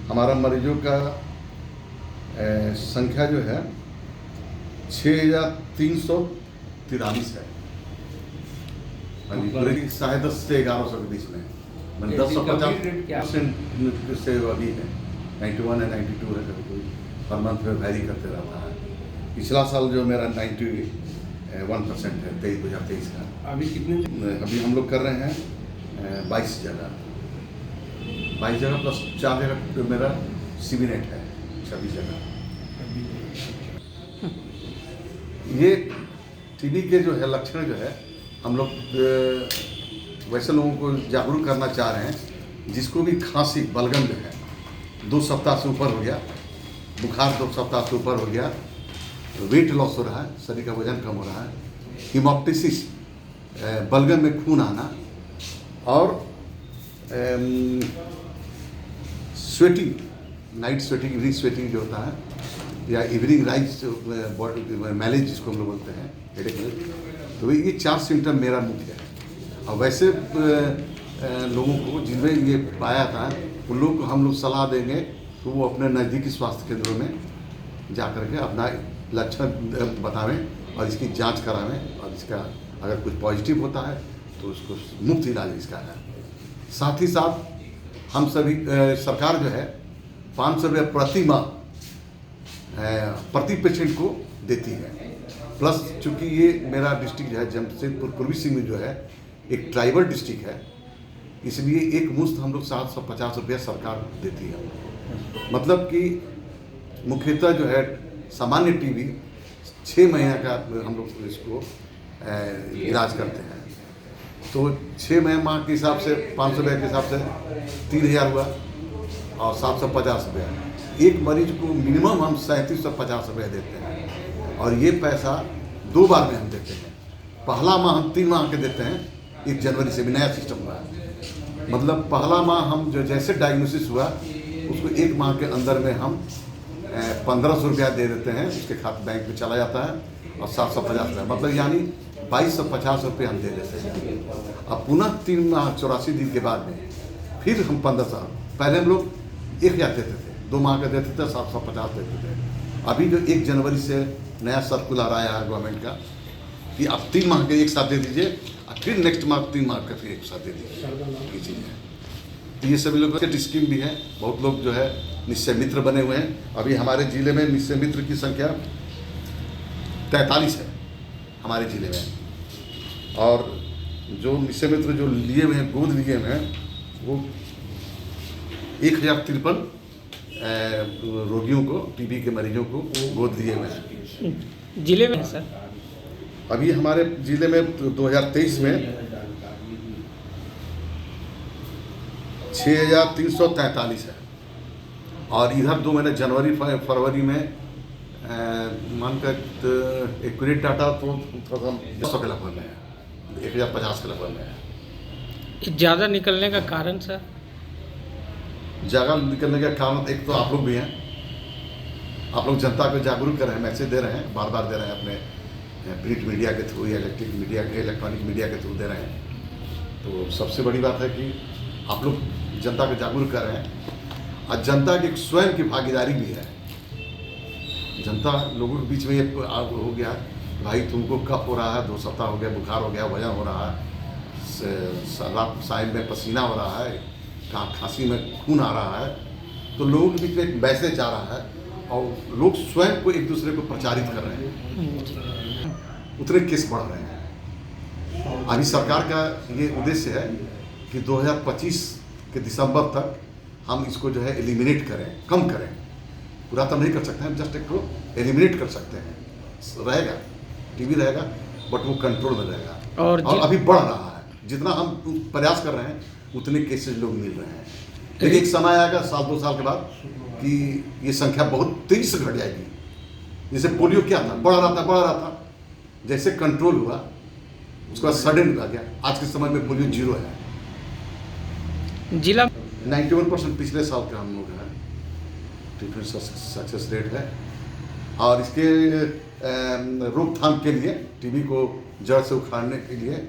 हमारा मरीजों का संख्या जो है 6,343 है। पूरे 10.5 से 1100 के बीच में, मैंने 10-50% से अभी है। 91 है, 92 है, कभी कोई पर मंथ में वैरी करते रहता है। पिछला साल जो मेरा 91% है 2023 का। अभी कितने? अभी हम लोग कर रहे हैं 22 जगह प्लस 4 जगह जो मेरा सीबीनेट है, 26 जगह। ये टीबी के जो है लक्षण जो है हम लोग वैसे लोगों को जागरूक करना चाह रहे हैं जिसको भी खांसी बलगम जो है 2 सप्ताह से ऊपर हो गया, बुखार 2 सप्ताह से ऊपर हो गया, वेट लॉस हो रहा है, शरीर का वजन कम हो रहा है, हीमोप्टिसिस बलगम में खून आना और sweating, night sweating, evening sweating जो होता है, या इवनिंग राइज मैलेज जिसको हम लोग बोलते हैं, हेडेक में, तो ये 4 सिम्टम मेरा मुख्य है। और वैसे लोगों को जिनमें ये पाया था उन लोगों को हम लोग सलाह देंगे तो वो अपने नज़दीकी स्वास्थ्य केंद्रों में जा कर के अपना लक्षण बतावें और इसकी जांच करावें, और इसका अगर कुछ पॉजिटिव होता है तो उसको मुफ्त इलाज इसका है। साथ ही साथ हम सभी सरकार जो है 500 रुपये प्रति माह प्रति पेशेंट को देती है। प्लस चूँकि ये मेरा डिस्ट्रिक्ट जो है जमशेदपुर पूर्वी सिंह जो है एक ट्राइबल डिस्ट्रिक्ट है, इसलिए एक मुश्त हम लोग 750 रुपया सरकार देती है। मतलब कि मुख्यतः जो है सामान्य टीबी 6 महीने का हम लोग इसको इलाज करते हैं, तो 6 माह के हिसाब से 500 रुपये के हिसाब से 3,000 हुआ और 750 रुपया। एक मरीज को मिनिमम हम 3750 रुपये देते हैं, और ये पैसा 2 बार में हम देते हैं। पहला माह हम 3 माह के देते हैं, 1 जनवरी से भी नया सिस्टम हुआ है। मतलब पहला माह हम जो जैसे डायग्नोसिस हुआ उसको 1 माह के अंदर में हम 1500 रुपया दे देते हैं, उसके खाते बैंक में चला जाता है, और 750 रुपया, मतलब यानी 2250 रुपये हम दे देते हैं। अब पुनः 3 माह 84 दिन के बाद में फिर हम 1500, पहले हम लोग 1000 देते थे, 2 माह का देते थे, 750 देते थे। अभी जो 1 जनवरी से नया सर्कुलर आया है गवर्नमेंट का कि अब 3 माह के एक साथ दे दीजिए, और फिर नेक्स्ट माह 3 माह का फिर एक साथ दे दीजिए। तो ये सभी लोगों की स्कीम भी है। बहुत लोग जो है निश्चय मित्र बने हुए हैं। अभी हमारे ज़िले में निश्चय मित्र की संख्या 43 है हमारे ज़िले में, और जो निश्चय मित्र जो लिए हुए हैं, गोद लिए हुए हैं, वो 1053 रोगियों को, टीबी के मरीजों को गोद लिए हुए हैं जिले में सर। अभी हमारे ज़िले में 2023 में 6,343 है, और इधर 2 महीने जनवरी फरवरी में मानकर एक्यूरेट डाटा तो 100 के लगभग में है, 1050 के लगभग में है। ज़्यादा निकलने का कारण सर? ज़्यादा निकलने का कारण एक तो आप लोग भी हैं, आप लोग जनता को जागरूक कर रहे हैं, मैसेज दे रहे हैं, बार बार दे रहे हैं, अपने प्रिंट मीडिया के थ्रू या इलेक्ट्रॉनिक मीडिया के थ्रू दे रहे हैं। तो सबसे बड़ी बात है कि आप लोग जनता को जागरूक कर रहे हैं, और जनता की स्वयं की भागीदारी भी है। जनता लोगों के बीच में ये हो गया, भाई तुमको कफ हो रहा है, 2 सप्ताह हो गया, बुखार हो गया, वजन हो रहा है, रात साइड में पसीना हो रहा है, खांसी में खून आ रहा है, तो लोगों के बीच में एक मैसेज आ रहा है, और लोग स्वयं को एक दूसरे को प्रचारित कर रहे हैं, उतने केस बढ़ रहे हैं। अभी सरकार का ये उद्देश्य है कि 2025 के दिसंबर तक हम इसको जो है एलिमिनेट करें, कम करें। पूरा तो नहीं कर सकते हैं, जस्ट एक को एलिमिनेट कर सकते हैं। रहेगा, टीबी रहेगा, बट वो कंट्रोल में रहेगा, और अभी बढ़ रहा है। जितना हम प्रयास कर रहे हैं उतने केसेस लोग मिल रहे हैं, लेकिन एक समय आएगा 1-2 साल के बाद कि ये संख्या बहुत तेजी से घट जाएगी। जैसे पोलियो क्या था, बढ़ रहा था, जैसे कंट्रोल हुआ उसके बाद सडन आ गया। आज के समय में पोलियो 0 है। जिला 91% पिछले साल का हम लोग है ट्रीटमेंट सक्सेस रेट है, और इसके रोकथाम के लिए, टीबी को जड़ से उखाड़ने के लिए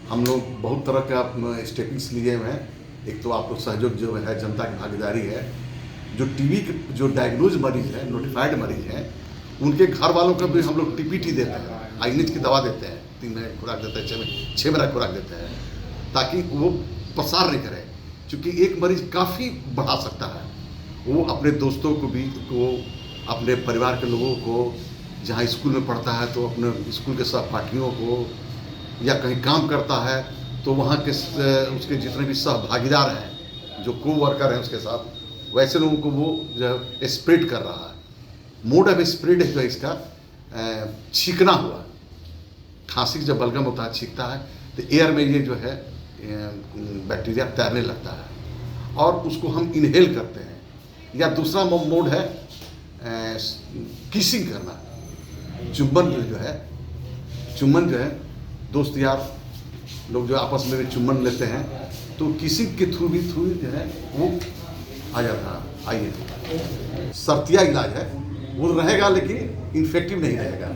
हम लोग बहुत तरह का स्टेपिंग्स लिए हुए हैं। एक तो आप लोग सहयोग जो है, जनता की भागीदारी है, जो टीबी के जो डायग्नोज मरीज हैं, नोटिफाइड मरीज हैं, उनके घर वालों को भी हम लोग टीपीटी देते हैं, आइनिज की दवा देते हैं, 3 महीने की खुराक देते हैं, 6 महीने की खुराक देते हैं, ताकि वो प्रसार नहीं करे। क्योंकि एक मरीज काफ़ी बढ़ा सकता है, वो अपने दोस्तों को भी अपने परिवार के लोगों को, जहाँ स्कूल में पढ़ता है तो अपने स्कूल के सहपाठियों को, या कहीं काम करता है तो वहाँ के उसके जितने भी सहभागीदार हैं, जो को वर्कर हैं उसके साथ, वैसे लोगों को वो जो है स्प्रेड कर रहा है। मोड ऑफ स्प्रेड जो है इसका छींकना हुआ, खांसी जब बलगम होता है, छींकता है तो एयर में ये जो है बैक्टीरिया तैरने लगता है और उसको हम इनहेल करते हैं। या दूसरा मोड है किसिंग करना, चुंबन जो है दोस्त यार लोग जो आपस में भी चुम्बन लेते हैं, तो किसी के थ्रू जो है वो आ जाता है। आइए, सर्तिया इलाज है, वो रहेगा लेकिन इन्फेक्टिव नहीं रहेगा।